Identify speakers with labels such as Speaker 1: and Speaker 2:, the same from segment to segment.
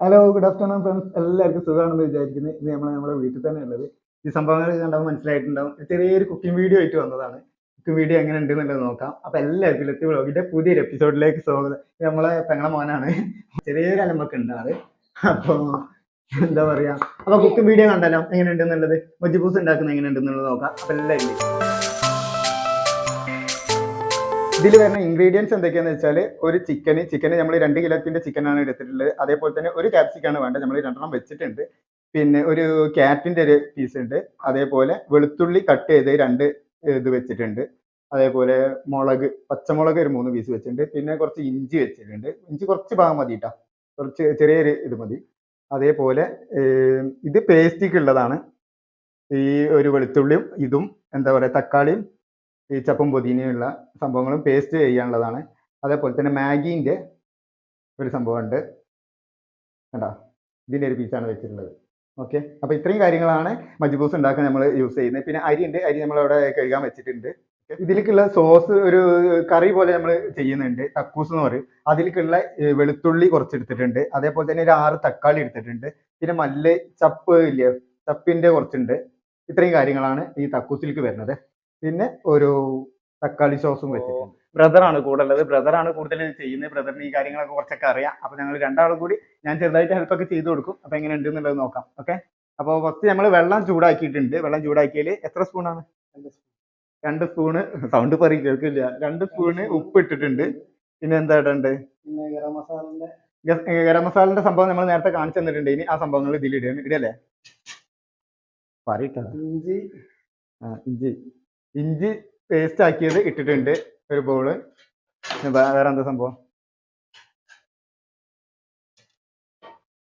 Speaker 1: Hello, good afternoon friends. എല്ലാവർക്കും സുഖമാണെന്ന് വിചാരിക്കുന്നത്. ഇത് നമ്മുടെ വീട്ടിൽ തന്നെ ഉള്ളത്. ഈ സംഭവങ്ങൾ കണ്ടാൽ മനസ്സിലായിട്ടുണ്ടാവും. ചെറിയൊരു കുക്കിംഗ് വീഡിയോ ആയിട്ട് വന്നതാണ്. കുക്കിംഗ് വീഡിയോ എങ്ങനെ ഉണ്ട് എന്നുള്ളത് നോക്കാം. അപ്പൊ എല്ലാവർക്കും ലത്തി വ്ളോഗിന്റെ പുതിയൊരു എപ്പിസോഡിലേക്ക് സ്വാഗതം. ഇത് നമ്മളെ പെങ്ങളെ മോനാണ്. ചെറിയൊരു അലമ്പൊക്കെ ഉണ്ടാറ്. അപ്പൊ എന്താ പറയാ, അപ്പൊ കുക്കിംഗ് വീഡിയോ കണ്ടാലോ എങ്ങനെ ഉണ്ട് എന്നുള്ളത്, മജ്ബൂസ് ഉണ്ടാക്കുന്നത് എങ്ങനെ ഉണ്ട് എന്നുള്ളത് നോക്കാം. അപ്പൊ എല്ലാവരും ഇതിൽ വരുന്ന ഇൻഗ്രീഡിയൻസ് എന്തൊക്കെയാന്ന് വെച്ചാൽ, ഒരു ചിക്കന് നമ്മൾ 2 കിലോത്തിന്റെ ചിക്കനാണ് എടുത്തിട്ടുള്ളത്. അതേപോലെ തന്നെ ഒരു ക്യാപ്സിക്കാണ് വേണ്ടത്, നമ്മൾ 2 വെച്ചിട്ടുണ്ട്. പിന്നെ ഒരു ക്യാരറ്റിന്റെ ഒരു പീസ് ഉണ്ട്. അതേപോലെ വെളുത്തുള്ളി കട്ട് ചെയ്ത് 2 ഇത് വെച്ചിട്ടുണ്ട്. അതേപോലെ മുളക്, പച്ചമുളക് ഒരു 3 പീസ് വെച്ചിട്ടുണ്ട്. പിന്നെ കുറച്ച് ഇഞ്ചി വെച്ചിട്ടുണ്ട്. ഇഞ്ചി കുറച്ച് ഭാഗം മതി കേട്ടോ, കുറച്ച് ചെറിയൊരു ഇത് മതി. അതേപോലെ ഇത് പേസ്റ്റിക്ക് ഉള്ളതാണ്. ഈ ഒരു വെളുത്തുള്ളിയും ഇതും എന്താ പറയുക, തക്കാളിയും ഈ ചപ്പും പൊതിനയുള്ള സംഭവങ്ങളും പേസ്റ്റ് ചെയ്യാനുള്ളതാണ്. അതേപോലെ തന്നെ മാഗീൻ്റെ ഒരു സംഭവമുണ്ട് കേട്ടോ, ഇതിൻ്റെ ഒരു പീസാണ് വെച്ചിട്ടുള്ളത്. ഓക്കെ, അപ്പോൾ ഇത്രയും കാര്യങ്ങളാണ് മജ്ബൂസ് ഉണ്ടാക്കാൻ നമ്മൾ യൂസ് ചെയ്യുന്നത്. പിന്നെ അരി ഉണ്ട്, അരി നമ്മളവിടെ കഴുകാൻ വെച്ചിട്ടുണ്ട്. ഇതിലേക്കുള്ള സോസ് ഒരു കറി പോലെ നമ്മൾ ചെയ്യുന്നുണ്ട്, തക്കൂസ് എന്ന് പറയും. അതിലേക്കുള്ള വെളുത്തുള്ളി കുറച്ച് എടുത്തിട്ടുണ്ട്. അതേപോലെ തന്നെ ഒരു 6 തക്കാളി എടുത്തിട്ടുണ്ട്. പിന്നെ മല്ല് ചപ്പ് ഇല്ലേ, ചപ്പിൻ്റെ കുറച്ചുണ്ട്. ഇത്രയും കാര്യങ്ങളാണ് ഈ തക്കൂസിലേക്ക് വരുന്നത്. പിന്നെ ഒരു തക്കാളി സോസും വെച്ചിട്ടുണ്ട്. ബ്രദറാണ് കൂടെ ഉള്ളത്, ബ്രദറാണ് കൂടുതൽ ചെയ്യുന്നത്. ബ്രദറിന് ഈ കാര്യങ്ങളൊക്കെ കുറച്ചൊക്കെ അറിയാം. അപ്പോൾ ഞങ്ങൾ രണ്ടാളും കൂടി ഞാൻ ചെറുതായിട്ട് ഹെൽപ്പൊക്കെ ചെയ്ത് കൊടുക്കും. അപ്പോൾ എങ്ങനെ ഉണ്ട് എന്നുള്ളത് നോക്കാം. ഓക്കെ, അപ്പോൾ ഫസ്റ്റ് നമ്മൾ വെള്ളം ചൂടാക്കിയിട്ടുണ്ട്. വെള്ളം ചൂടാക്കിയതിൽ എത്ര സ്പൂണാണ്? 2 സ്പൂണ്. സൗണ്ട് പറയും കേൾക്കില്ല. 2 സ്പൂണ് ഉപ്പ് ഇട്ടിട്ടുണ്ട്. പിന്നെ എന്താ ഇടണ്ട്? പിന്നെ ഗരം മസാലന്റെ സംഭവം നമ്മൾ നേരത്തെ കാണിച്ചു തന്നിട്ടുണ്ട്. ഇനി ആ സംഭവങ്ങൾ ഇതിൽ ഇടല്ലേ, പറയട്ടെ. ഇഞ്ചി പേസ്റ്റ് ആക്കിയത് ഇട്ടിട്ടുണ്ട്, ഒരു ബോള്. വേറെ എന്താ സംഭവം?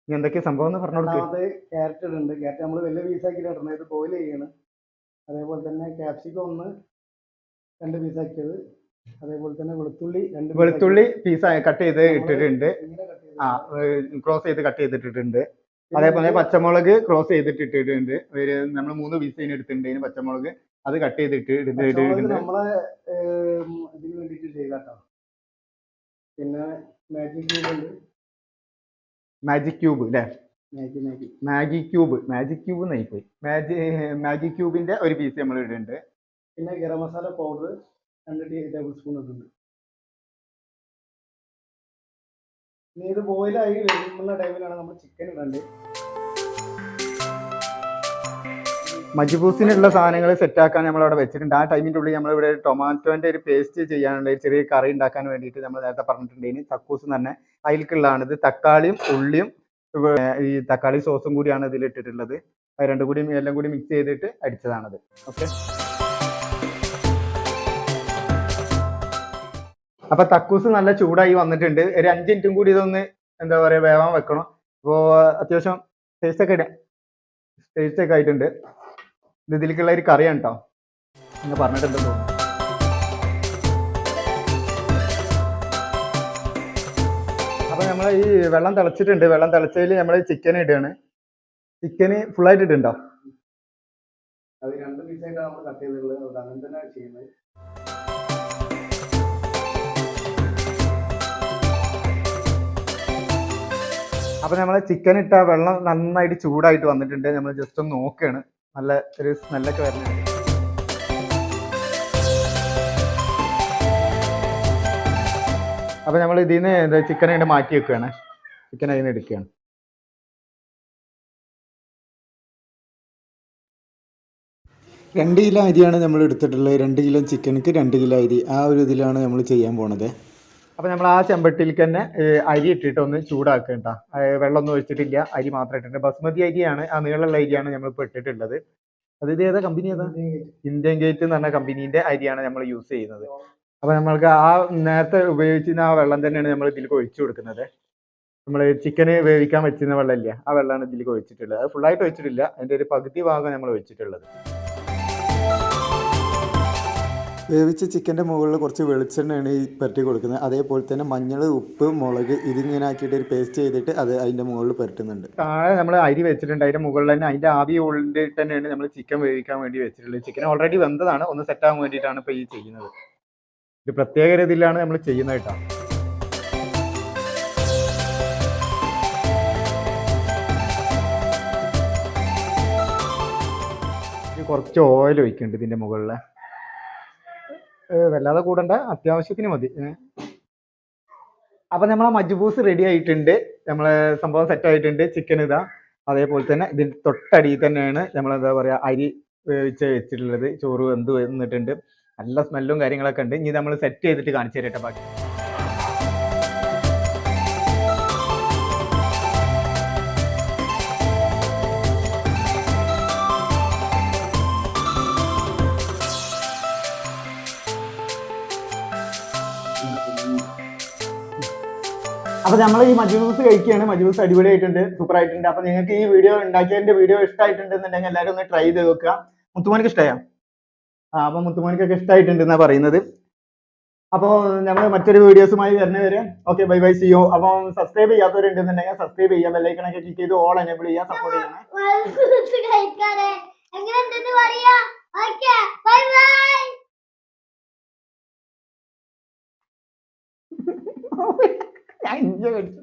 Speaker 1: ഇനി എന്തൊക്കെയാ സംഭവം എന്ന് പറഞ്ഞു കൊടുക്കുക. ക്യാരറ്റ് ഇടുന്നുണ്ട്. ക്യാരറ്റ് നമ്മൾ വലിയ പീസാക്കിയിട്ട് ഇടുന്നത്, ഇത് ബോയിൽ ചെയ്യണം. അതേപോലെ തന്നെ ക്യാപ്സിക്കം 2 പീസാക്കിയത്. അതേപോലെ തന്നെ വെളുത്തുള്ളി പീസ് കട്ട് ചെയ്ത് ഇട്ടിട്ടുണ്ട്. ക്രോസ് ചെയ്ത് കട്ട് ചെയ്തിട്ടിട്ടുണ്ട്. അതേപോലെ പച്ചമുളക് ക്രോസ് ചെയ്തിട്ട് ഇട്ടിട്ടുണ്ട്. നമ്മൾ 3 പീസ് എടുത്തിട്ടുണ്ട്. പച്ചമുളക് അത് കട്ട് ചെയ്തിട്ട് നമ്മളെ ഇതിന് വേണ്ടിയിട്ട് ചെയ്താട്ടോ. പിന്നെ മാജിക് ക്യൂബ് അല്ലേ, മാജിക് ക്യൂബ് നയിപ്പോയി. മാജിക് ക്യൂബിന്റെ ഒരു പീസ് നമ്മൾ ഇടുന്നുണ്ട്. പിന്നെ garam masala powder 2 table spoon ഇടുന്നുണ്ട്. ഇനി ഇത് ബോയിലായി വരുന്ന ടൈമിലാണ് നമ്മൾ ചിക്കൻ ഇടേണ്ടത്. മജ്ബൂസിനുള്ള സാധനങ്ങൾ സെറ്റാക്കാൻ നമ്മളവിടെ വെച്ചിട്ടുണ്ട്. ആ ടൈമിൻ്റെ ഉള്ളിൽ നമ്മളിവിടെ ടൊമാറ്റോൻ്റെ ഒരു പേസ്റ്റ് ചെയ്യാനുള്ള ഒരു ചെറിയ കറി ഉണ്ടാക്കാൻ വേണ്ടിയിട്ട് നമ്മൾ നേരത്തെ പറഞ്ഞിട്ടുണ്ട്. ഇനി തക്കൂസ് തന്നെ അതിലേക്കുള്ളതാണ്. ഇത് തക്കാളിയും ഉള്ളിയും ഈ തക്കാളി സോസും കൂടിയാണ് ഇതിൽ ഇട്ടിട്ടുള്ളത്. അത് രണ്ടും കൂടി എല്ലാം കൂടി മിക്സ് ചെയ്തിട്ട് അടിച്ചതാണത്. ഓക്കെ, അപ്പോൾ തക്കൂസ് നല്ല ചൂടായി വന്നിട്ടുണ്ട്. ഒരു 5 മിനിറ്റും കൂടി ഇതൊന്ന് എന്താ പറയുക വേവാൻ വെക്കണം. അപ്പോൾ അത്യാവശ്യം ടേസ്റ്റൊക്കെ ആയിട്ടുണ്ട്. ഇതിലേക്കുള്ള ഒരു കറിയാണ് കേട്ടോ, എന്ന് പറഞ്ഞിട്ടുണ്ടെന്ന് തോന്നുന്നു. അപ്പോൾ നമ്മൾ ഈ വെള്ളം തിളച്ചിട്ടുണ്ട്. വെള്ളം തിളച്ചതിൽ നമ്മൾ ചിക്കൻ ഇടുകയാണ്. ചിക്കന് ഫുള്ളായിട്ട് ഇട്ടുണ്ടോ? അത് 2 പീസായിട്ടാണ് നമ്മൾ കട്ട് ചെയ്തിട്ടുള്ളത്. അത് അങ്ങനെ തന്നെയാണ് ചെയ്യുന്നത്. അപ്പോൾ നമ്മൾ ചിക്കൻ ഇട്ട വെള്ളം നന്നായിട്ട് ചൂടായിട്ട് വന്നിട്ടുണ്ട്. നമ്മൾ ജസ്റ്റ് ഒന്ന് നോക്കുകയാണ്. നല്ല ഒരു സ്മെല്ലൊക്കെ വരുന്നുണ്ട്. അപ്പോൾ നമ്മൾ ഇതിൽ നിന്ന് ചിക്കൻ അതിൻ്റെ മാറ്റി വെക്കുകയാണ്. ചിക്കൻ അതിൽ നിന്ന് എടുക്കുകയാണ്.
Speaker 2: രണ്ട് കിലോ അരിയാണ് നമ്മൾ എടുത്തിട്ടുള്ളത്. 2 കിലോ ചിക്കനക്ക് 2 കിലോ അരി, ആ ഒരു ഇതിലാണ് നമ്മൾ ചെയ്യാൻ പോണത്.
Speaker 1: അപ്പോൾ നമ്മൾ ആ ചെമ്പട്ടിയിലേക്ക് തന്നെ അരി ഇട്ടിട്ട് ഒന്ന് ചൂടാക്കേണ്ട. വെള്ളമൊന്നും ഒഴിച്ചിട്ടില്ല, അരി മാത്രം ഇട്ടിട്ടുണ്ട്. ബസ്മതി അരിയാണ്, ആ നീളമുള്ള അരിയാണ് നമ്മളിപ്പോൾ ഇട്ടിട്ടുള്ളത്. അത് ഇത് ഏതാ കമ്പനി? ഏതാ? ഇന്ത്യൻ ഗേറ്റ് എന്ന് പറഞ്ഞ കമ്പനീൻ്റെ അരിയാണ് നമ്മൾ യൂസ് ചെയ്യുന്നത്. അപ്പോൾ നമ്മൾക്ക് ആ നേരത്തെ ഉപയോഗിച്ചിരുന്ന ആ വെള്ളം തന്നെയാണ് നമ്മൾ ഇതിലേക്ക് ഒഴിച്ചു കൊടുക്കുന്നത്. നമ്മൾ ചിക്കന് വേവിക്കാൻ വെച്ചിരുന്ന വെള്ളമില്ല, ആ വെള്ളമാണ് ഇതിലേക്ക് ഒഴിച്ചിട്ടുള്ളത്. അത് ഫുള്ളായിട്ട് ഒഴിച്ചിട്ടില്ല, അതിൻ്റെ ഒരു പകുതി ഭാഗം നമ്മൾ ഒഴിച്ചിട്ടുള്ളത്.
Speaker 2: വേവിച്ച ചിക്കൻ്റെ മുകളിൽ കുറച്ച് വെളിച്ചെണ്ണയാണ് ഈ പുരട്ടി കൊടുക്കുന്നത്. അതേപോലെ തന്നെ മഞ്ഞൾ, ഉപ്പ്, മുളക് ഇതിങ്ങനെ ആക്കിയിട്ട് ഒരു പേസ്റ്റ് ചെയ്തിട്ട് അത് അതിൻ്റെ മുകളിൽ പുരട്ടുന്നുണ്ട്.
Speaker 1: താഴെ നമ്മൾ അരി വെച്ചിട്ടുണ്ട്, അതിൻ്റെ മുകളിൽ തന്നെ അതിൻ്റെ ആവി ഉള്ളിൽ തന്നെയാണ് നമ്മൾ ചിക്കൻ വേവിക്കാൻ വേണ്ടി വെച്ചിട്ടുള്ളത്. ചിക്കൻ ഓൾറെഡി വെന്തതാണ്, ഒന്ന് സെറ്റാകാൻ വേണ്ടിയിട്ടാണ് ഇപ്പോൾ ഈ ചെയ്യുന്നത്. ഒരു പ്രത്യേക രീതിയിലാണ് നമ്മൾ ചെയ്യുന്നത് കേട്ടോ. കുറച്ച് ഓയിൽ ഒഴിക്കുന്നുണ്ട് ഇതിൻ്റെ മുകളിൽ. വല്ലാതെ കൂടണ്ട, അത്യാവശ്യത്തിന് മതി. അപ്പം നമ്മളെ മജ്ബൂസ് റെഡി ആയിട്ടുണ്ട്. നമ്മളെ സംഭവം സെറ്റ് ആയിട്ടുണ്ട്. ചിക്കൻ ഇതാ, അതേപോലെ തന്നെ ഇതിൻ്റെ തൊട്ടടിയിൽ തന്നെയാണ് നമ്മളെന്താ പറയുക അരി വേവിച്ച് വെച്ചിട്ടുള്ളത്. ചോറ് വെന്ത് വന്നിട്ടുണ്ട്, നല്ല സ്മെല്ലും കാര്യങ്ങളൊക്കെ ഉണ്ട്. ഇനി നമ്മൾ സെറ്റ് ചെയ്തിട്ട് കാണിച്ചു തരട്ടെ ബാക്കി. അപ്പോൾ നമ്മൾ ഈ മജ്ബൂസ് കഴിക്കുകയാണ്. മജ്ബൂസ് അടിപൊളിയായിട്ടുണ്ട്, സൂപ്പർ ആയിട്ടുണ്ട്. അപ്പോൾ നിങ്ങൾക്ക് ഈ വീഡിയോ ഉണ്ടാക്കിയതിൻ്റെ വീഡിയോ ഇഷ്ടമായിട്ടുണ്ടെന്നുണ്ടെങ്കിൽ എല്ലാവരും ഒന്ന് ട്രൈ ചെയ്ത് നോക്കുക. മുത്തുമോനിക്ക് ഇഷ്ടമായോ? അപ്പോൾ മുത്തുമോനിക്കൊക്കെ ഇഷ്ടമായിട്ടുണ്ടെന്നാണ് പറയുന്നത്. അപ്പോൾ നമ്മൾ മറ്റൊരു വീഡിയോസുമായി വരുന്നവരെ okay, bye bye, see you. അപ്പം സബ്സ്ക്രൈബ് ചെയ്യാത്തവരുണ്ടെന്നുണ്ടെങ്കിൽ സബ്സ്ക്രൈബ് ചെയ്യാം, ബെല്ലൈക്കണൊക്കെ ക്ലിക്ക് ചെയ്ത് ഓൾ എനേബിൾ ചെയ്യാൻ സപ്പോർട്ട് ചെയ്യണം. ഞാൻ ഇഞ്ച കടിച്ചു.